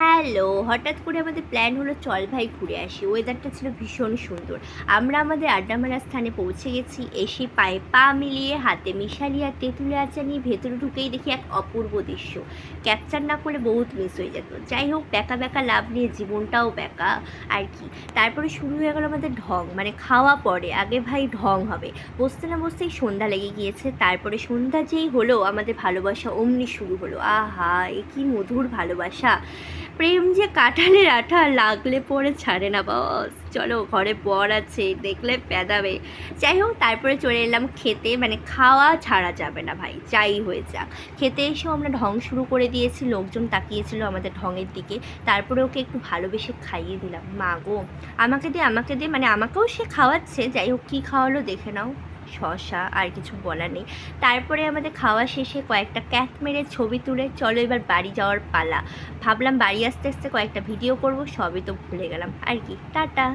Hello, হঠাৎ করে আমাদের প্ল্যান হলো চল ভাই ঘুরে আসি। ওয়েদারটা ছিল ভীষণ সুন্দর। আমরা আমাদের আড্ডা মারার স্থানে পৌঁছে গেছি। এসে পায়ে পা মিলিয়ে হাতে মিশালি আর তেঁতুলের আচার নিয়ে ভেতরে ঢুকেই দেখি এক অপূর্ব দৃশ্য। ক্যাপচার না করলে বহুত মিস হয়ে যেত। যাই হোক, ব্যাকা ব্যাকা লাভ নিয়ে জীবনটাও ব্যাকা আর কি। তারপরে শুরু হয়ে গেল আমাদের ঢং, মানে খাওয়া পরে, আগে ভাই ঢং হবে। বসতে না বসতেই সন্ধ্যা লেগে গিয়েছে। তারপরে সন্ধ্যা যেই হলো আমাদের ভালোবাসা অমনি শুরু হলো। আহা, এ কি মধুর ভালোবাসা! প্রেম যে কাঁঠালের আঠা, লাগলে পরে ছাড়ে না বস। চলো, ঘরে বর আছে, দেখলে পেদাবে। যাই হোক, তারপরে চলে এলাম খেতে, মানে খাওয়া ছাড়া যাবে না ভাই, যাই হয়ে যাক। খেতে এসেও আমরা ঢং শুরু করে দিয়েছি, লোকজন তাকিয়েছিল আমাদের ঢঙের দিকে। তারপরে ওকে একটু ভালোবেসে খাইয়ে দিলাম। মা গো, আমাকে দে, মানে আমাকেও সে খাওয়াচ্ছে। যাই হোক, কী খাওয়ালো দেখে নাও। শশা, আর কিছু বলার নেই। তারপরে আমাদের খাওয়া শেষে কয়েকটা ক্যাট মেরে ছবি তুলে চলো এবার বাড়ি যাওয়ার পালা। ভাবলাম বাড়ি আসতে আসতে কয়েকটা ভিডিও করব, সবই তো ভুলে গেলাম আর কি। টাটা।